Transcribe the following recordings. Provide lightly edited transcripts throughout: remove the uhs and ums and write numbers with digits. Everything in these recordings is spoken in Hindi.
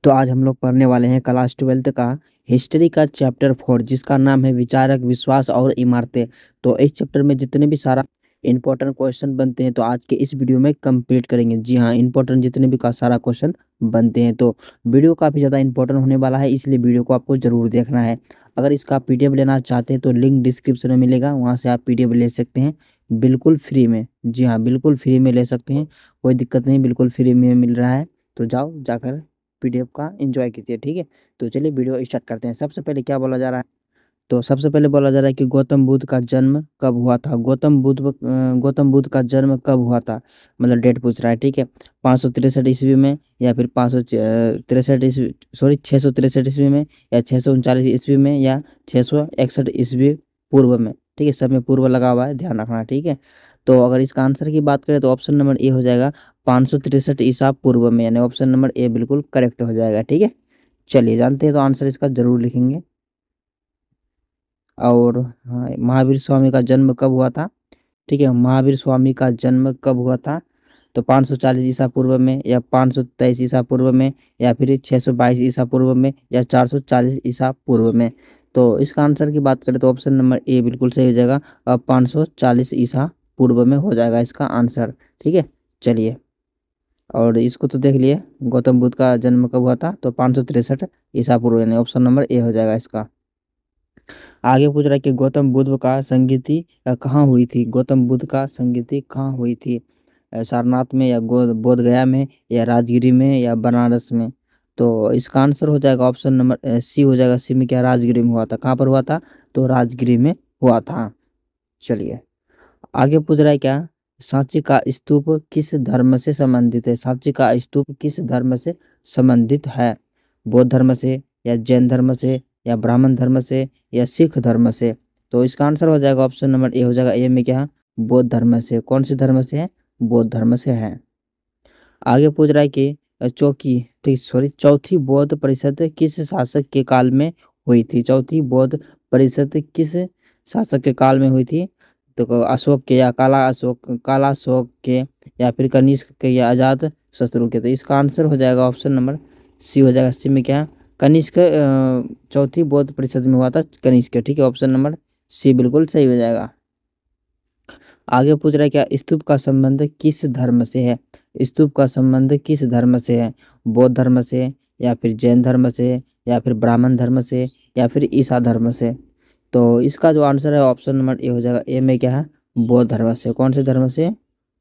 तो आज हम लोग पढ़ने वाले हैं क्लास 12th का हिस्ट्री का चैप्टर 4, जिसका नाम है विचारक, विश्वास और इमारतें। तो इस चैप्टर में जितने भी सारा इंपॉर्टेंट क्वेश्चन बनते हैं तो आज के इस वीडियो में कंप्लीट करेंगे। जी हाँ, इंपॉर्टेंट जितने भी का सारा क्वेश्चन बनते हैं तो वीडियो काफ़ी ज़्यादा इंपॉर्टेंट होने वाला है, इसलिए वीडियो को आपको ज़रूर देखना है। अगर इसका पीडीएफ लेना चाहते हैं तो लिंक डिस्क्रिप्शन में मिलेगा, वहाँ से आप पीडीएफ ले सकते हैं बिल्कुल फ्री में। जी हाँ, बिल्कुल फ्री में ले सकते हैं, कोई दिक्कत नहीं, बिल्कुल फ्री में मिल रहा है। तो जाओ जाकर पीडीएफ का एंजॉय कीजिए, ठीक है। तो चलिए वीडियो स्टार्ट करते हैं। सबसे पहले क्या बोला जा रहा है, तो सबसे पहले बोला जा रहा है कि गौतम बुद्ध का जन्म कब हुआ था। गौतम बुद्ध का जन्म कब हुआ था, मतलब डेट पूछ रहा है, ठीक है। 563 ईस्वी में, या फिर 563 ईस्वी, सॉरी 663 ईस्वी में, या 639 ईस्वी में, या 661 ईस्वी पूर्व में, ठीक है। सब में पूर्व लगा हुआ है, ध्यान रखना, ठीक है। तो अगर इसका आंसर की बात करें तो ऑप्शन नंबर ए हो जाएगा 563 ईसा पूर्व में, यानी ऑप्शन नंबर ए बिल्कुल करेक्ट हो जाएगा, ठीक है। चलिए जानते हैं तो आंसर इसका जरूर लिखेंगे। और हाँ, महावीर स्वामी का जन्म कब हुआ था, ठीक है। महावीर स्वामी का जन्म कब हुआ था, तो 540 ईसा पूर्व में, या 523 ईसा पूर्व में, या फिर 622 ईसा पूर्व में, या 440 ईसा पूर्व में। तो इसका आंसर की बात करें तो ऑप्शन नंबर ए बिल्कुल सही हो जाएगा, 540 ईसा पूर्व में हो जाएगा इसका आंसर, ठीक है। चलिए, और इसको तो देख लिए, गौतम बुद्ध का जन्म कब हुआ था, तो 563 ईसा पूर्व, यानी ऑप्शन नंबर ए हो जाएगा इसका। आगे पूछ रहा है कि गौतम बुद्ध का संगीति कहाँ हुई थी। गौतम बुद्ध का संगीति कहाँ हुई थी, सारनाथ में, या बोध गया में, या राजगिरी में, या बनारस में। तो इसका आंसर हो जाएगा ऑप्शन नंबर सी हो जाएगा। सी में क्या, राजगिरी में हुआ था। कहाँ पर हुआ था, तो राजगिरी में हुआ था। चलिए, आगे पूछ रहा है क्या, सांची का स्तूप किस धर्म से संबंधित है। सांची का स्तूप किस धर्म से संबंधित है, बौद्ध धर्म से, या जैन धर्म से, या ब्राह्मण धर्म से, या सिख धर्म से। तो इसका आंसर हो जाएगा ऑप्शन नंबर ए हो जाएगा। ए में क्या, बौद्ध धर्म से। कौन से धर्म से है, बौद्ध धर्म से है। आगे पूछ रहा है कि चौथी बौद्ध परिषद किस शासक के काल में हुई थी। चौथी बौद्ध परिषद किस शासक के काल में हुई थी, तो अशोक के, या काला अशोक के, या फिर कनिष्क के, या अजात शत्रु के। तो इसका आंसर हो जाएगा ऑप्शन नंबर सी हो जाएगा। सी में क्या, कनिष्क, चौथी बौद्ध परिषद में हुआ था कनिष्क, ठीक है। ऑप्शन नंबर सी बिल्कुल सही हो जाएगा। आगे पूछ रहा है क्या, स्तूप का संबंध किस धर्म से है। स्तूप का संबंध किस धर्म से है, बौद्ध धर्म से, या फिर जैन धर्म से, या फिर ब्राह्मण धर्म से, या फिर ईसा धर्म से। तो इसका जो आंसर है ऑप्शन नंबर ए हो जाएगा। ए में क्या है, बौद्ध धर्म से। कौन से धर्म से,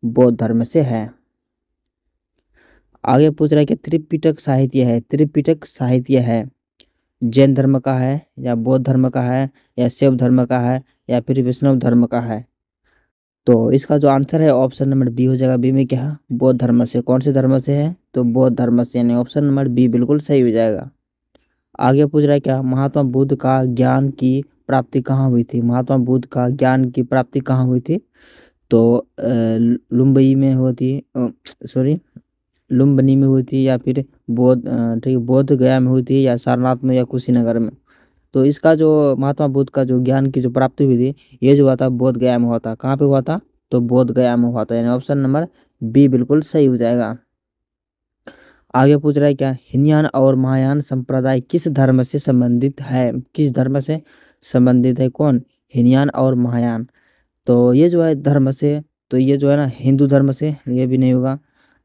बौद्ध धर्म से है। आगे पूछ रहा है कि त्रिपिटक साहित्य है। त्रिपिटक साहित्य है, जैन धर्म का है, या बौद्ध धर्म का है, या शैव धर्म का है, या फिर वैष्णव धर्म का है। तो इसका जो आंसर है ऑप्शन नंबर बी हो जाएगा। बी में क्या है, बौद्ध धर्म से। कौन से धर्म से है, तो बौद्ध धर्म से, यानी ऑप्शन नंबर बी बिल्कुल सही हो जाएगा। आगे पूछ रहा है क्या, महात्मा बुद्ध का ज्ञान की प्राप्ति कहाँ हुई थी। महात्मा बुद्ध का ज्ञान की प्राप्ति कहाँ हुई थी, तो लुम्बनी में हुई थी, सॉरी लुम्बिनी में हुई थी, या फिर ठीक है, बोध गया में हुई थी, या सारनाथ में, या कुशीनगर में। तो इसका जो महात्मा बुद्ध का जो ज्ञान की जो प्राप्ति हुई थी, ये जो हुआ था बोध गया में हुआ था। कहाँ पे हुआ था, तो बोध गया में हुआ था, यानी ऑप्शन नंबर बी बिल्कुल सही हो जाएगा। आगे पूछ रहा है क्या, हीनयान और महायान संप्रदाय किस धर्म से संबंधित है। किस धर्म से संबंधित है, कौन, हीनयान और महायान। तो ये जो है धर्म से, तो ये जो है ना हिंदू धर्म से, ये भी नहीं होगा।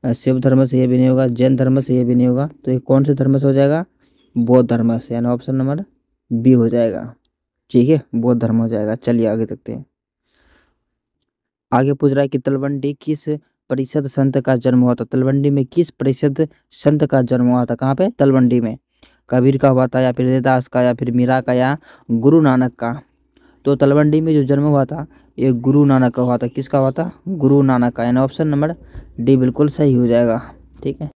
शिव धर्म से ये भी नहीं होगा। जैन धर्म से ये भी नहीं होगा। तो ये कौन से धर्म से हो जाएगा, बौद्ध धर्म से, यानी ऑप्शन नंबर बी हो जाएगा, ठीक है, बौद्ध धर्म हो जाएगा। चलिए आगे देखते हैं। आगे पूछ रहा है कि तलवंडी किस परिषद संत का जन्म हुआ था। तलवंडी में किस परिषद संत का जन्म हुआ था, कहाँ पे, तलवंडी में। कबीर का हुआ था, या फिर रविदास का, या फिर मीरा का, या गुरु नानक का। तो तलवंडी में जो जन्म हुआ था ये गुरु नानक का हुआ था। किसका हुआ था, गुरु नानक का, यानी ऑप्शन नंबर डी बिल्कुल सही हो जाएगा, ठीक है।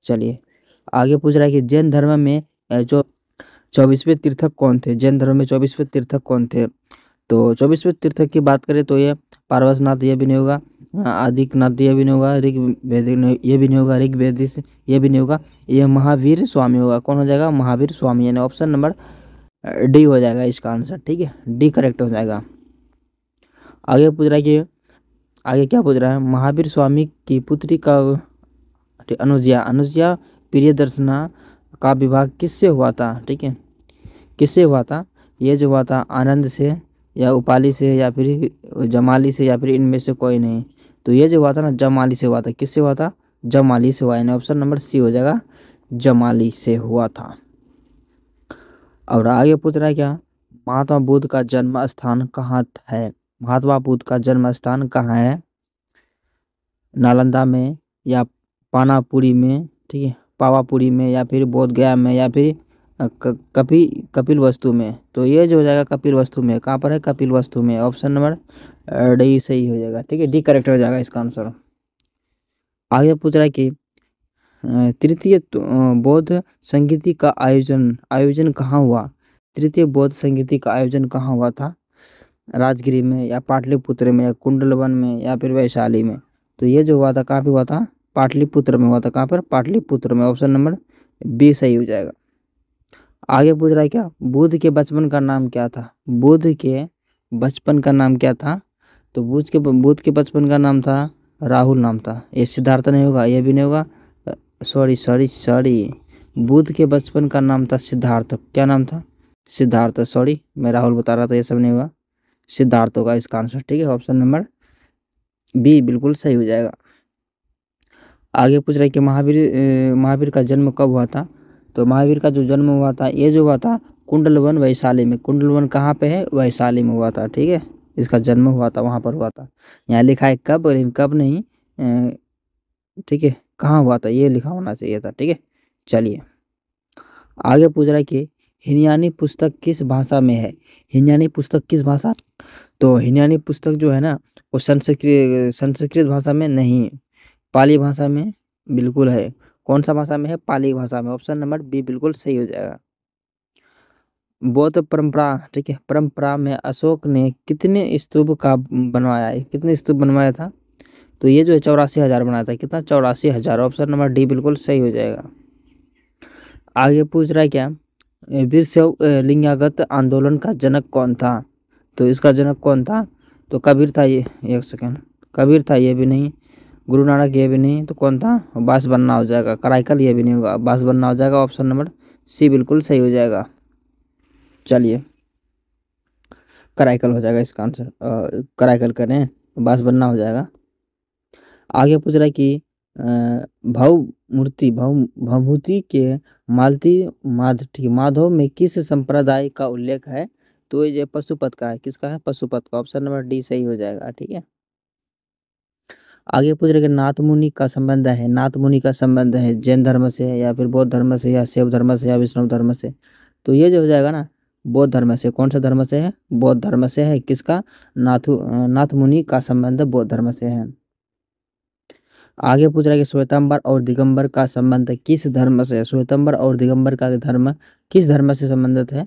चलिए, आगे पूछ रहा है कि जैन धर्म में जो 24वें तीर्थक कौन थे। जैन धर्म में 24वें तीर्थक कौन थे, तो 24वें तीर्थक की बात करें तो ये पार्वतनाथ, ये भी नहीं होगा। आदित्यनाथ, ये भी नहीं होगा। ये भी नहीं होगा। ऋग्वेदी ये भी नहीं होगा। ये महावीर स्वामी होगा। कौन हो जाएगा, महावीर स्वामी, यानी ऑप्शन नंबर डी हो जाएगा इसका आंसर, ठीक है, डी करेक्ट हो जाएगा। आगे पूछ रहा है कि, आगे क्या पूछ रहा है, महावीर स्वामी की पुत्री का अनुज्या प्रियदर्शना काव्य विभाग किससे हुआ था, ठीक है, किससे हुआ था? ये जो हुआ था आनंद से या उपाली से या फिर जमाली से या फिर इनमें से कोई नहीं। तो ये जो हुआ था ना जमाली से हुआ था। किससे हुआ था? जमाली से हुआ, यानी ऑप्शन नंबर सी हो जाएगा, जमाली से हुआ था। और आगे पूछ रहा है क्या, महात्मा बुद्ध का जन्म स्थान कहाँ है? महात्मा बुद्ध का जन्म स्थान कहाँ है? नालंदा में या पानापुरी में, ठीक है, पावापुरी में या फिर बोध गया में या फिर कपिल वस्तु में। तो ये जो हो जाएगा कपिल वस्तु में। कहाँ पर है? कपिल वस्तु में। ऑप्शन नंबर डी सही हो जाएगा, ठीक है, डी करेक्ट हो जाएगा इसका आंसर। आगे पूछ रहा है कि तृतीय बौद्ध संगीति का आयोजन आयोजन कहाँ हुआ? तृतीय बौद्ध संगीति का आयोजन कहाँ हुआ था? राजगिरी में या पाटलिपुत्र में या कुंडलवन में या फिर वैशाली में। तो ये जो हुआ था कहाँ पे हुआ था? पाटलिपुत्र में हुआ था। कहाँ पर? पाटलिपुत्र में। ऑप्शन नंबर बी सही हो जाएगा। आगे पूछ रहा है क्या, बुद्ध के बचपन का नाम क्या था? बुद्ध के बचपन का नाम क्या था? तो बुद्ध के बचपन का नाम था राहुल नाम था। ये सिद्धार्थ नहीं होगा, ये भी नहीं होगा, सॉरी सॉरी सॉरी, बुद्ध के बचपन का नाम था सिद्धार्थ। क्या नाम था? सिद्धार्थ। सॉरी मैं राहुल बता रहा था, ये सब नहीं होगा, सिद्धार्थ होगा इसका आंसर, ठीक है, ऑप्शन नंबर बी बिल्कुल सही हो जाएगा। आगे पूछ रहा है कि महावीर का जन्म कब हुआ था? तो महावीर का जो जन्म हुआ था, ये जो हुआ था कुंडलवन वैशाली में। कुंडलवन कहाँ पे है? वैशाली में हुआ था, ठीक है, इसका जन्म हुआ था, वहाँ पर हुआ था। यहाँ लिखा है कब, लेकिन कब नहीं, ठीक है, कहाँ हुआ था ये लिखा होना चाहिए था, ठीक है। चलिए आगे पूछ रहा है कि हिनयानी पुस्तक किस भाषा में है? हिनयानी पुस्तक किस भाषा? तो हिनयानी पुस्तक जो है ना वो संस्कृत भाषा में नहीं, पाली भाषा में बिल्कुल है। कौन सा भाषा में है? पाली भाषा में। ऑप्शन नंबर बी बिल्कुल सही हो जाएगा। बौद्ध परंपरा, ठीक है, परंपरा में अशोक ने कितने स्तूप का बनवाया है? कितने स्तूप बनवाया था? तो ये जो है 84,000 बनाया था। कितना? 84,000। ऑप्शन नंबर डी बिल्कुल सही हो जाएगा। आगे पूछ रहा है क्या, वीर शैव लिंगायत आंदोलन का जनक कौन था? तो इसका जनक कौन था? तो कबीर था ये, एक सेकेंड, कबीर था ये भी नहीं, गुरु नानक ये भी नहीं, तो कौन था? बास बनना हो जाएगा। कराइकल ये भी नहीं होगा, बास बनना हो जाएगा। ऑप्शन नंबर सी बिल्कुल सही हो जाएगा। चलिए कराइकल हो जाएगा इसका आंसर, कराइकल करें, बास बनना हो जाएगा। आगे पूछ रहा है कि भवभूति के ठीक है, माधव में किस संप्रदाय का उल्लेख है? तो ये पशुपत का है। किसका है? पशुपत का। ऑप्शन नंबर डी सही हो जाएगा, ठीक है। आगे पूछ रहे कि नाथ मुनि का संबंध है, नाथ मुनि का संबंध है जैन धर्म से या फिर बौद्ध धर्म से या शैव धर्म से या विष्णु धर्म से। तो ये जो हो जाएगा ना बौद्ध धर्म से। कौन सा धर्म से है? बौद्ध धर्म से है। किसका? नाथ मुनि का संबंध बौद्ध धर्म से है। आगे पूछ रहा है कि श्वेतांबर और दिगंबर का संबंध किस धर्म से है? श्वेतांबर और दिगंबर का धर्म किस धर्म से संबंधित है?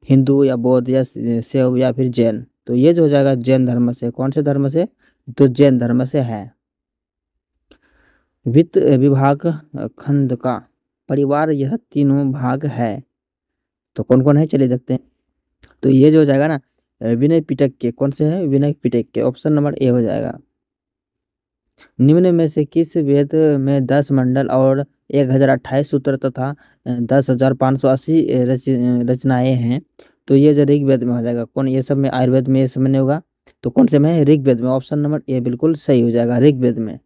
हिंदू या बौद्ध या शैव या फिर जैन। तो ये जो हो जाएगा जैन धर्म से। कौन से धर्म से? तो जैन धर्म से है। वित्त विभाग खंड का परिवार यह तीनों भाग है। तो कौन कौन है चलिए देखते हैं। तो ये जो हो जाएगा ना विनय पिटक के। कौन से है? विनय पिटक के। ऑप्शन नंबर ए हो जाएगा। निम्न में से किस वेद में 10 मंडल और 1028 सूत्र तथा 10,580 रचनाएं हैं? तो ये जो ऋग्वेद में हो जाएगा। कौन? ये सब में, आयुर्वेद में ये सब में नहीं होगा, तो कौन से में है? ऋग्वेद में। ऑप्शन नंबर ए बिल्कुल सही हो जाएगा, ऋग्वेद में।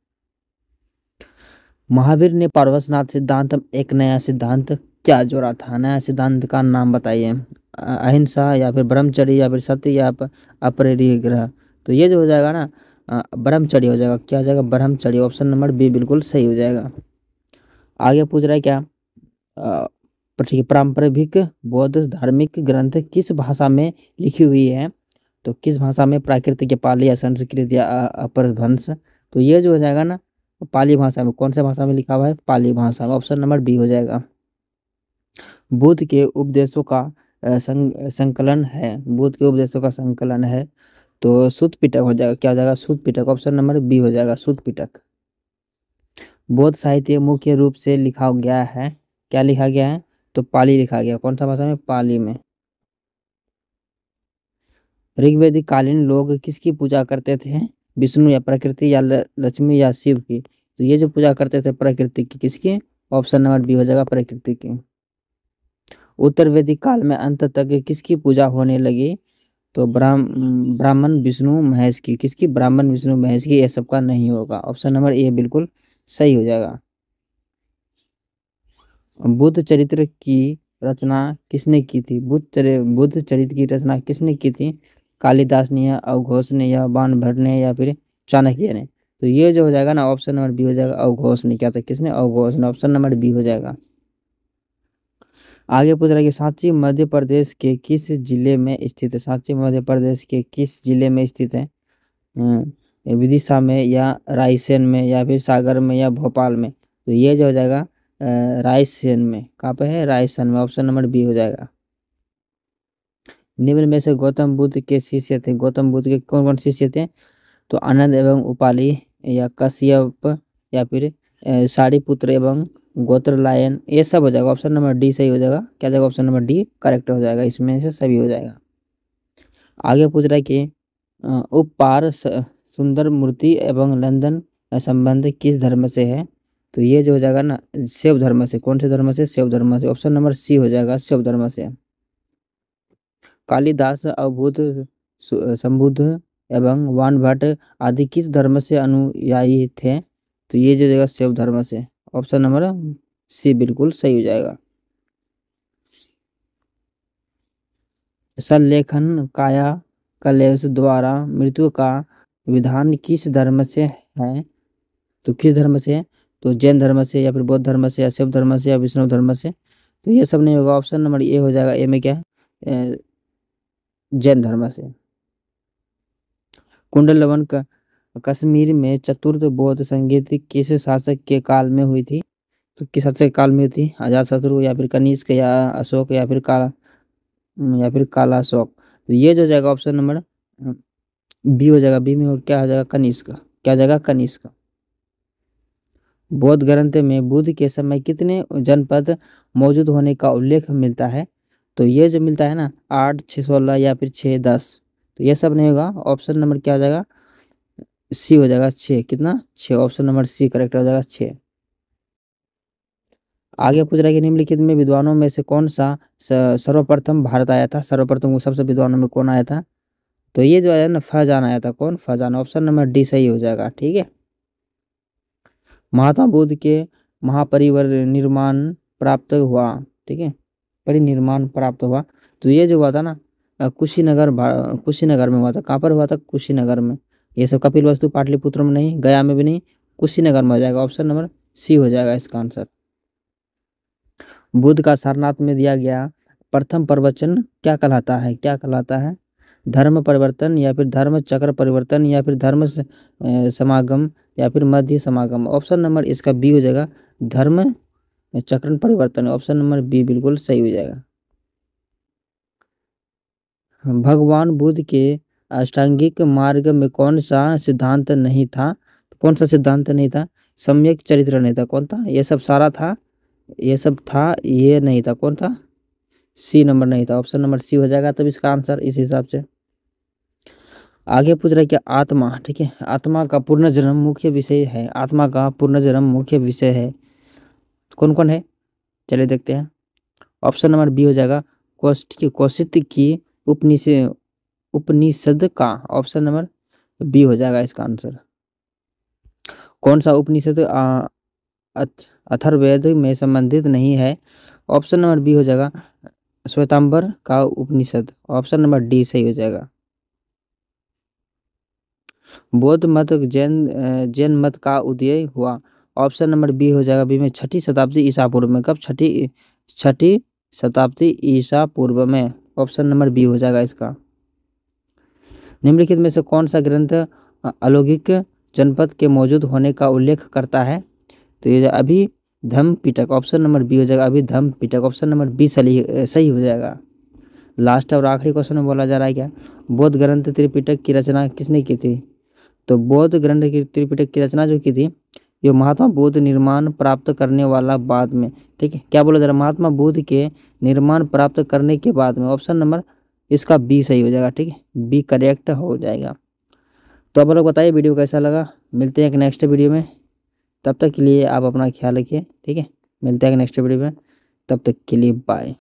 महावीर ने पारसनाथ सिद्धांत एक नया सिद्धांत क्या जोड़ा था? नया सिद्धांत का नाम बताइए। अहिंसा या फिर ब्रह्मचर्य या फिर सत्य या अपरिग्रह। तो ये जो हो जाएगा ना ब्रह्मचर्य हो जाएगा। क्या हो जाएगा? ब्रह्मचर्य। ऑप्शन नंबर बी बिल्कुल सही हो जाएगा। आगे पूछ रहा है क्या, ठीक है, पारंपरिक बौद्ध धार्मिक ग्रंथ किस भाषा में लिखी हुई है? तो किस भाषा में? प्राकृत या पाली या संस्कृत या अपभ्रंश। तो ये जो हो जाएगा ना पाली भाषा में। कौन सा भाषा में लिखा हुआ है? पाली भाषा में। ऑप्शन नंबर बी हो जाएगा। बुद्ध के उपदेशों का संकलन है। बुद्ध के उपदेशों का संकलन है, तो सुत्त पिटक हो जाएगा। क्या हो जाएगा? सुत्त पिटक। ऑप्शन नंबर बी हो जाएगा, सुत्त पिटक। बौद्ध साहित्य मुख्य रूप से लिखा गया है। क्या लिखा गया है? तो पाली लिखा गया। कौन सा भाषा में? पाली में। ऋग्वेदिक कालीन लोग किसकी पूजा करते थे? विष्णु या प्रकृति या लक्ष्मी या शिव की। तो ये जो पूजा करते थे प्रकृति की। किसकी? ऑप्शन नंबर बी हो जाएगा, प्रकृति की। उत्तर वैदिक काल में अंत तक किसकी पूजा होने लगी? तो ब्राह्मण विष्णु महेश की। किसकी? ब्राह्मण विष्णु महेश की। ये सबका नहीं होगा। ऑप्शन नंबर ए बिल्कुल सही हो जाएगा। बुद्ध चरित्र की रचना किसने की थी? बुद्ध चरित्र की रचना किसने की थी? कालिदास ने या अवघोष ने या बाणभट्ट ने या फिर चाणक्य ने? तो ये जो हो जाएगा ना, ऑप्शन नंबर बी हो जाएगा। अवघोष ने किया था। किसने? अवघोष ने। ऑप्शन नंबर बी हो जाएगा। आगे पूछ रहा है कि सांची मध्य प्रदेश के किस जिले में स्थित है? सांची मध्य प्रदेश के किस जिले में स्थित है? विदिशा में या रायसेन में या फिर सागर में या भोपाल में? तो ये जो हो जाएगा रायसेन में। कहाँ पे है? रायसेन में। ऑप्शन नंबर बी हो जाएगा। निम्न में से गौतम बुद्ध के शिष्य थे। गौतम बुद्ध के कौन कौन शिष्य थे? तो आनंद एवं उपाली या कश्यप या फिर सारिपुत्र एवं गोत्रलायन, ये सब हो जाएगा। ऑप्शन नंबर डी सही हो जाएगा। क्या जाएगा? ऑप्शन नंबर डी करेक्ट हो जाएगा। इसमें से सभी हो जाएगा। आगे पूछ रहा है कि उपपार सुंदर मूर्ति एवं लंदन का संबंध किस धर्म से है? तो ये जो हो जाएगा ना, शैव धर्म से। कौन से धर्म से? शैव धर्म से। ऑप्शन नंबर सी हो जाएगा, शैव धर्म से। कालिदास, अवधूत, संबुद्ध एवं वानभट्ट आदि किस धर्म से अनुयायी थे? तो ये जो जाएगा शैव धर्म से। ऑप्शन नंबर सी बिल्कुल सही हो जाएगा। सल्लेखन काया कलेश द्वारा मृत्यु का विधान किस धर्म से है? तो किस धर्म से है? तो जैन धर्म से या फिर बौद्ध धर्म से या शैव धर्म से या विष्णु धर्म से? तो ये सब नहीं होगा। ऑप्शन नंबर ए हो जाएगा। ए में क्या है? जैन धर्म से। कुंडलवन का कश्मीर में चतुर्थ बौद्ध संगीत किस शासक के काल में हुई थी? तो किस शासक के काल में हुई थी? अजातशत्रु या फिर कनिष्क या अशोक या फिर काला अशोक? तो ये जो जाएगा ऑप्शन नंबर बी हो जाएगा। बी में क्या हो जाएगा? कनिष्क। क्या हो जाएगा? कनिष्क। बौद्ध ग्रंथ में बुद्ध के समय कितने जनपद मौजूद होने का उल्लेख मिलता है? तो ये जो मिलता है ना, 8, 6, 16 या फिर 6, 10? तो ये सब नहीं होगा। ऑप्शन नंबर क्या हो जाएगा? सी हो जाएगा, 6। कितना? 6। ऑप्शन नंबर सी करेक्ट हो जाएगा, 6। आगे पूछ रहा है कि निम्नलिखित में विद्वानों में से कौन सा सर्वप्रथम भारत आया था? सर्वप्रथम सबसे विद्वानों में कौन आया था? तो ये जो है ना, फजान आया था। कौन? फजान। ऑप्शन नंबर डी सही हो जाएगा। ठीक है। महात्मा बुद्ध के महापरिनिर्वाण प्राप्त हुआ। ठीक है, परिनिर्वाण प्राप्त हुआ। तो ये जो हुआ था ना, कुशीनगर में हुआ था। कहाँ पर हुआ था? कुशीनगर में। ये सब कपिलवस्तु पाटलिपुत्र में नहीं, गया में भी नहीं, कुशीनगर में हो जाएगा। ऑप्शन नंबर सी हो जाएगा इसका आंसर। बुद्ध का सारनाथ में दिया गया प्रथम प्रवचन क्या कहलाता है? क्या कहलाता है? धर्म परिवर्तन या फिर धर्म चक्र परिवर्तन या फिर धर्म समागम या फिर मध्य समागम? ऑप्शन नंबर इसका बी हो जाएगा, धर्म चक्रण परिवर्तन। ऑप्शन नंबर बी बिल्कुल सही हो जाएगा। भगवान बुद्ध के अष्टांगिक मार्ग में कौन सा सिद्धांत नहीं था? कौन सा सिद्धांत नहीं था? सम्यक चरित्र नहीं था। कौन था? ये सब सारा था, ये सब था, ये नहीं था। कौन था? सी नंबर नहीं था। ऑप्शन नंबर सी हो जाएगा तब इसका आंसर इस हिसाब से। आगे पूछ रहा है कि आत्मा, ठीक है, आत्मा का पुनर्जन्म मुख्य विषय है। आत्मा का पुनर्जन्म मुख्य विषय है। कौन कौन है? चलिए देखते हैं। ऑप्शन नंबर बी हो जाएगा, कौशिक की उपनिषद उपनिषद का। ऑप्शन नंबर बी हो जाएगा इसका आंसर। कौन सा उपनिषद अथर्ववेद में संबंधित नहीं है? ऑप्शन नंबर बी हो जाएगा, श्वेतांबर का उपनिषद। ऑप्शन नंबर डी सही हो जाएगा। बौद्ध मत जैन मत का उदय हुआ। ऑप्शन नंबर बी हो जाएगा। बी में 6ठी शताब्दी ईसा पूर्व में। कब? छठी शताब्दी ईसा पूर्व में। ऑप्शन नंबर बी हो जाएगा इसका। निम्नलिखित में से कौन सा ग्रंथ अलौकिक जनपद के मौजूद होने का उल्लेख करता है? तो ये अभी धम्म पिटक। ऑप्शन नंबर बी हो जाएगा, अभी धम्म पिटक। ऑप्शन नंबर बी सही हो जाएगा। लास्ट और आखिरी क्वेश्चन में बोला जा रहा है क्या, बौद्ध ग्रंथ त्रिपिटक की रचना किसने की थी? तो बौद्ध ग्रंथ की त्रिपिटक की रचना जो की थी, ये महात्मा बुद्ध निर्माण प्राप्त करने वाला बाद में। ठीक है, क्या बोला जा रहा है? महात्मा बुद्ध के निर्माण प्राप्त करने के बाद में। ऑप्शन नंबर इसका बी सही हो जाएगा। ठीक है, बी करेक्ट हो जाएगा। तो आप लोग बताइए वीडियो कैसा लगा। मिलते हैं एक नेक्स्ट वीडियो में, तब तक के लिए आप अपना ख्याल रखिए। ठीक है, मिलते हैं एक नेक्स्ट वीडियो में, तब तक के लिए बाय।